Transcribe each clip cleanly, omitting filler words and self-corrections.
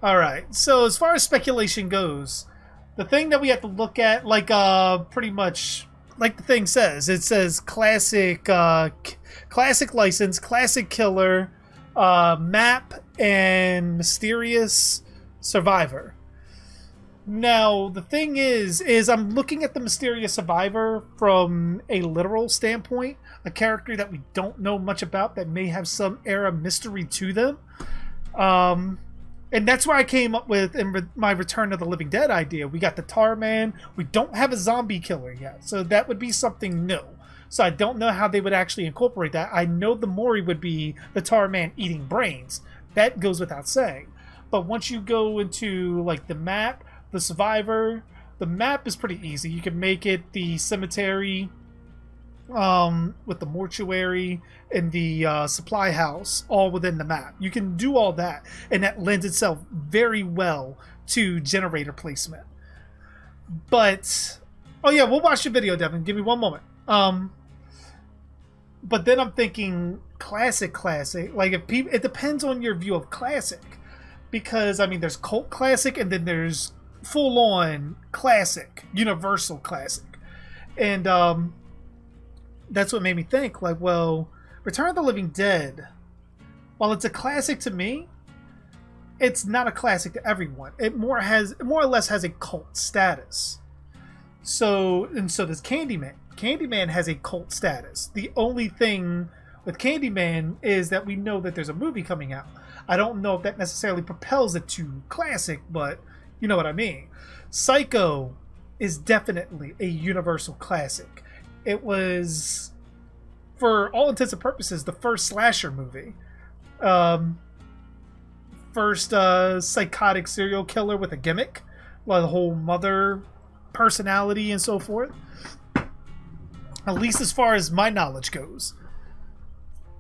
All right. So as far as speculation goes, the thing that we have to look at, like pretty much like the thing says, it says classic, classic license, classic killer, map, and mysterious survivor. Now the thing is I'm looking at the mysterious survivor from a literal standpoint, a character that we don't know much about that may have some era mystery to them. Um, and that's where I came up with my Return of the Living Dead idea. We got the Tar Man. We don't have a zombie killer yet, so that would be something new. So I don't know how they would actually incorporate that. I know the Mori would be the Tar Man eating brains. That goes without saying. But once you go into like the map, the survivor, the map is pretty easy. You can make it the cemetery, with the mortuary and the supply house all within the map. You can do all that, and that lends itself very well to generator placement. But oh yeah, we'll watch the video, Devin. Give me one moment. But then I'm thinking classic. Like if people, it depends on your view of classic, because I mean, there's cult classic, and then there's full on classic, universal classic, and that's what made me think, like, well, Return of the Living Dead, while it's a classic to me, it's not a classic to everyone. It more or less has a cult status. So does Candyman. Candyman has a cult status. The only thing with Candyman is that we know that there's a movie coming out. I don't know if that necessarily propels it to classic, but you know what I mean. Psycho is definitely a universal classic. It was, for all intents and purposes, the first slasher movie. First psychotic serial killer with a gimmick, like the whole mother personality and so forth. At least as far as my knowledge goes.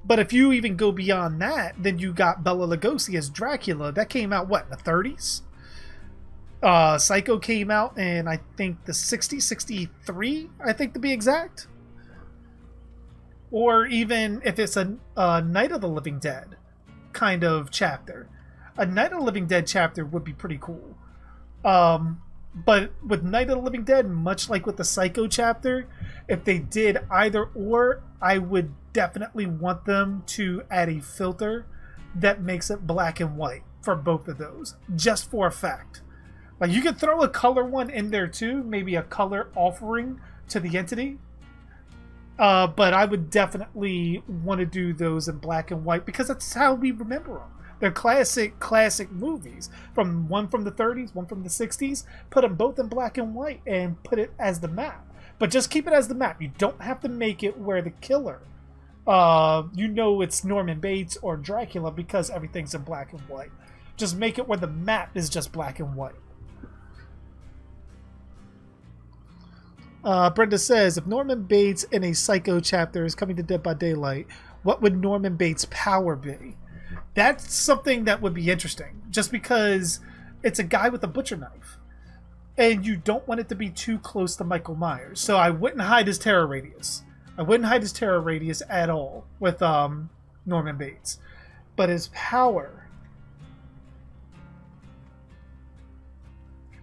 But if you even go beyond that, then you got Bela Lugosi as Dracula. That came out, what, in the 30s? Psycho came out in, I think, the 60s, 63, I think, to be exact. Or even if it's a Night of the Living Dead kind of chapter. A Night of the Living Dead chapter would be pretty cool. But with Night of the Living Dead, much like with the Psycho chapter, if they did either or, I would definitely want them to add a filter that makes it black and white for both of those, just for effect. Like, you could throw a color one in there too, maybe a color offering to the entity. But I would definitely want to do those in black and white because that's how we remember them. They're classic movies. One from the 30s, one from the 60s. Put them both in black and white and put it as the map. But just keep it as the map. You don't have to make it where the killer, it's Norman Bates or Dracula because everything's in black and white. Just make it where the map is just black and white. Brenda says, if Norman Bates in a Psycho chapter is coming to Dead by Daylight, what would Norman Bates' power be? That's something that would be interesting, just because it's a guy with a butcher knife, and you don't want it to be too close to Michael Myers. So I wouldn't hide his terror radius. I wouldn't hide his terror radius at all with Norman Bates. But his power,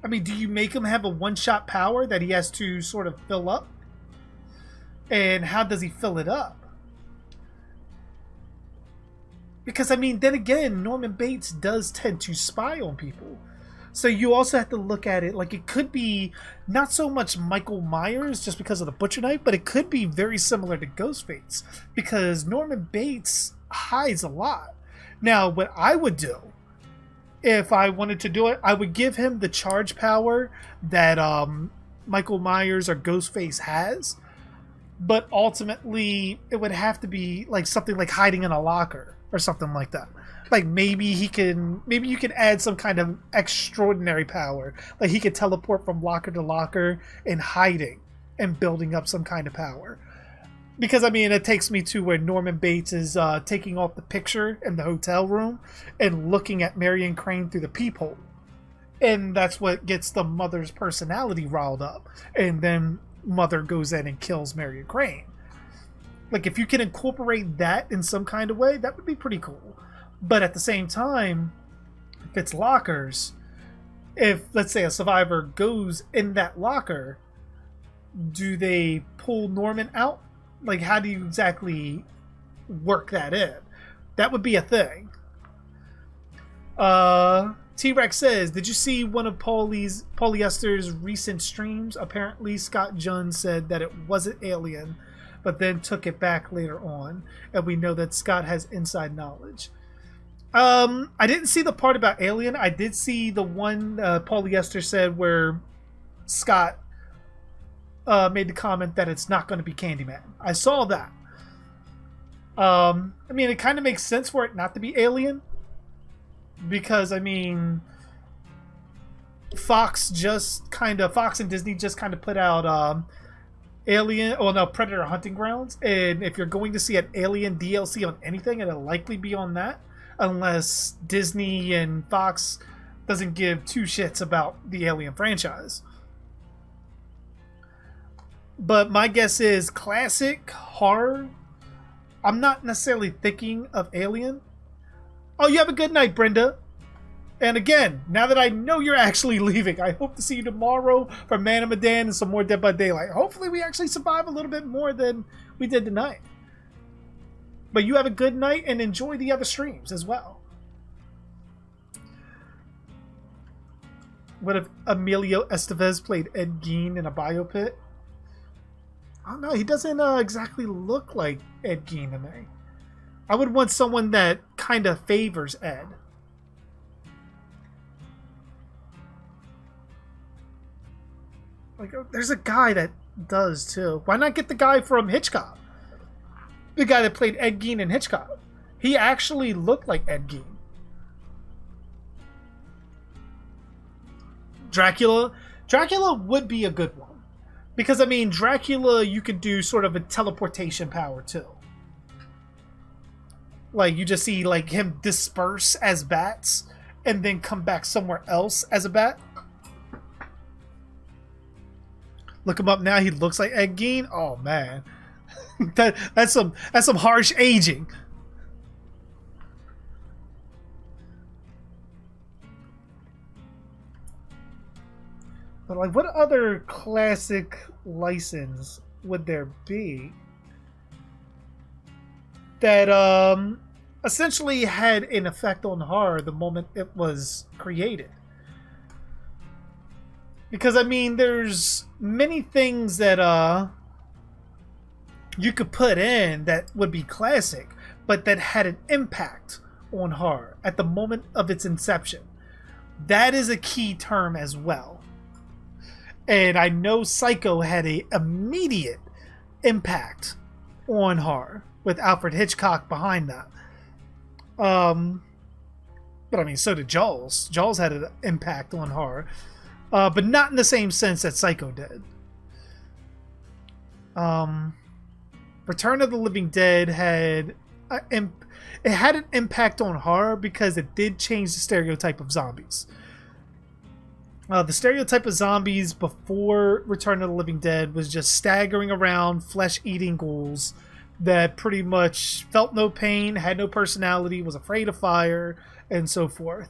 I mean, do you make him have a one-shot power that he has to sort of fill up? And how does he fill it up? Because, I mean, then again, Norman Bates does tend to spy on people. So you also have to look at it like it could be not so much Michael Myers just because of the butcher knife, but it could be very similar to Ghostface because Norman Bates hides a lot. Now, what I would do if I wanted to do it, I would give him the charge power that Michael Myers or Ghostface has, but ultimately it would have to be like something like hiding in a locker or something like that. Like maybe you can add some kind of extraordinary power, like he could teleport from locker to locker and hiding and building up some kind of power. Because, I mean, it takes me to where Norman Bates is taking off the picture in the hotel room and looking at Marion Crane through the peephole. And that's what gets the mother's personality riled up. And then Mother goes in and kills Marion Crane. Like, if you can incorporate that in some kind of way, that would be pretty cool. But at the same time, fits lockers, if, let's say, a survivor goes in that locker, do they pull Norman out? Like, how do you exactly work that in? That would be a thing. T-Rex says, did you see one of Polyester's recent streams? Apparently, Scott Junn said that it wasn't Alien, but then took it back later on. And we know that Scott has inside knowledge. I didn't see the part about Alien. I did see the one Polyester said where Scott made the comment that it's not going to be Candyman. I saw that. I mean, it kind of makes sense for it not to be Alien. Because, I mean, Fox and Disney just kind of put out Predator Hunting Grounds. And if you're going to see an Alien DLC on anything, it'll likely be on that. Unless Disney and Fox doesn't give two shits about the Alien franchise. But my guess is classic horror. I'm not necessarily thinking of Alien. Oh, you have a good night, Brenda. And again, now that I know you're actually leaving, I hope to see you tomorrow for Man of Medan and some more Dead by Daylight. Hopefully we actually survive a little bit more than we did tonight. But you have a good night and enjoy the other streams as well. What if Emilio Estevez played Ed Gein in a biopic? I don't know. He doesn't exactly look like Ed Gein to me. I would want someone that kind of favors Ed. Like, there's a guy that does too. Why not get the guy from Hitchcock? The guy that played Ed Gein in Hitchcock. He actually looked like Ed Gein. Dracula. Dracula would be a good one. Because, I mean, Dracula, you could do sort of a teleportation power too. Like, you just see, like, him disperse as bats and then come back somewhere else as a bat. Look him up now. He looks like Ed Gein. Oh, man. that's some harsh aging. But, like, what other classic license would there be that essentially had an effect on horror the moment it was created? Because, I mean, there's many things that you could put in that would be classic, but that had an impact on horror at the moment of its inception. That is a key term as well. And I know Psycho had an immediate impact on horror with Alfred Hitchcock behind that. But I mean, so did Jaws. Jaws had an impact on horror. But not in the same sense that Psycho did. Return of the Living Dead had an impact on horror because it did change the stereotype of zombies. The stereotype of zombies before Return of the Living Dead was just staggering around, flesh-eating ghouls that pretty much felt no pain, had no personality, was afraid of fire, and so forth.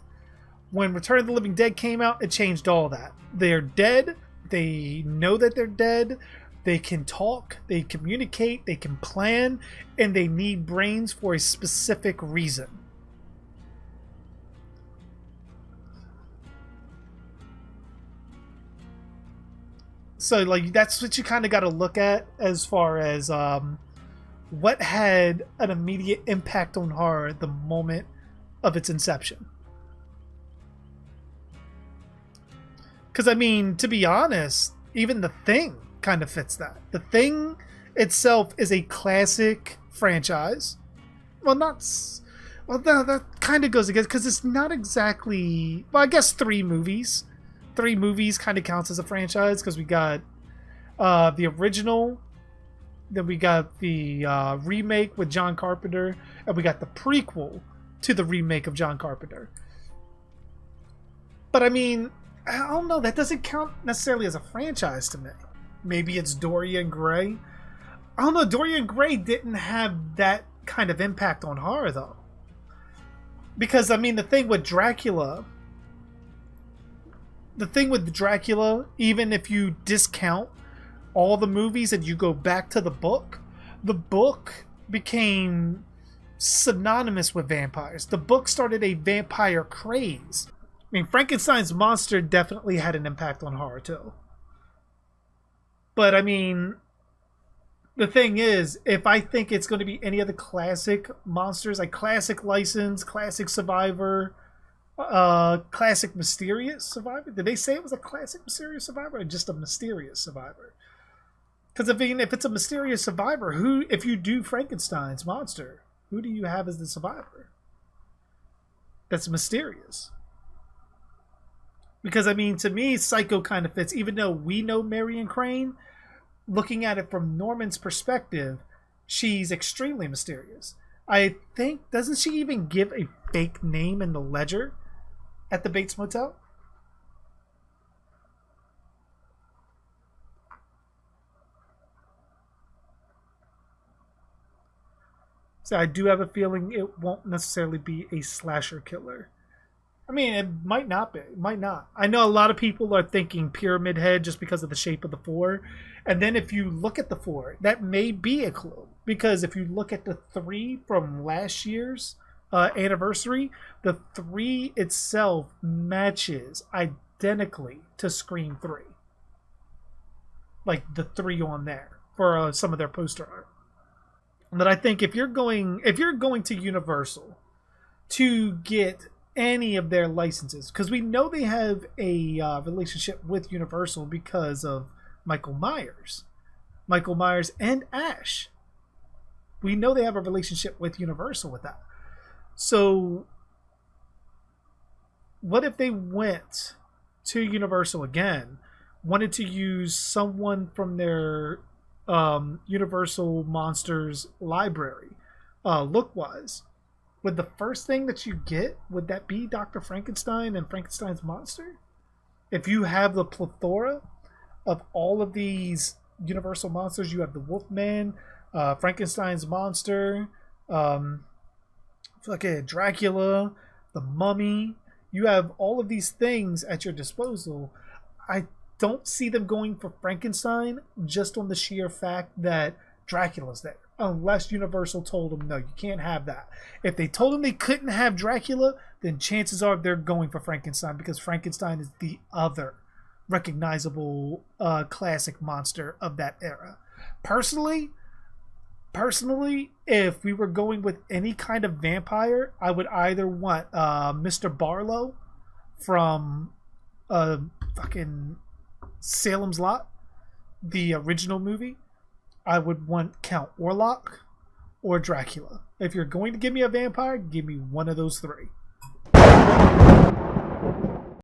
When Return of the Living Dead came out, it changed all that. They're dead. They know that they're dead. They can talk. They communicate. They can plan. And they need brains for a specific reason. So, like, that's what you kind of got to look at as far as what had an immediate impact on horror at the moment of its inception. Because, I mean, to be honest, even The Thing kind of fits that. The Thing itself is a classic franchise. Well, that kind of goes against, because it's not exactly... Well, I guess 3 movies. 3 movies kind of counts as a franchise, because we got the original, then we got the remake with John Carpenter, and we got the prequel to the remake of John Carpenter. But, I mean... I don't know. That doesn't count necessarily as a franchise to me. Maybe it's Dorian Gray. I don't know. Dorian Gray didn't have that kind of impact on horror, though. Because, I mean, the thing with Dracula the thing with Dracula, even if you discount all the movies and you go back to the book became synonymous with vampires. The book started a vampire craze. I mean, Frankenstein's monster definitely had an impact on horror too. But I mean, the thing is, if I think it's going to be any of the classic monsters, like classic License, classic Survivor, classic Mysterious Survivor. Did they say it was a classic Mysterious Survivor or just a Mysterious Survivor? Because if it's a Mysterious Survivor, if you do Frankenstein's monster, who do you have as the survivor? That's mysterious. Because I mean, to me, Psycho kind of fits. Even though we know Marion Crane, looking at it from Norman's perspective, she's extremely mysterious. I think, doesn't she even give a fake name in the ledger at the Bates Motel? So I do have a feeling it won't necessarily be a slasher killer. I mean, it might not be. It might not. I know a lot of people are thinking Pyramid Head just because of the shape of the 4. And then if you look at the 4, that may be a clue. Because if you look at the 3 from last year's anniversary, the 3 itself matches identically to Scream 3. Like the 3 on there for some of their poster art. But I think if you're going to Universal to get any of their licenses, because we know they have a relationship with Universal because of Michael Myers and Ash. We know they have a relationship with Universal with that. So what if they went to Universal again, wanted to use someone from their Universal Monsters library, look-wise? Would the first thing that you get, would that be Dr. Frankenstein and Frankenstein's monster? If you have the plethora of all of these Universal monsters, you have the Wolfman, Frankenstein's monster, fucking Dracula, the Mummy. You have all of these things at your disposal. I don't see them going for Frankenstein just on the sheer fact that Dracula's there. Unless Universal told them, no, you can't have that. If they told them they couldn't have Dracula, then chances are they're going for Frankenstein, because Frankenstein is the other recognizable classic monster of that era. Personally, if we were going with any kind of vampire, I would either want Mr. Barlow from fucking Salem's Lot, the original movie. I would want Count Orlok or Dracula. If you're going to give me a vampire, give me one of those 3.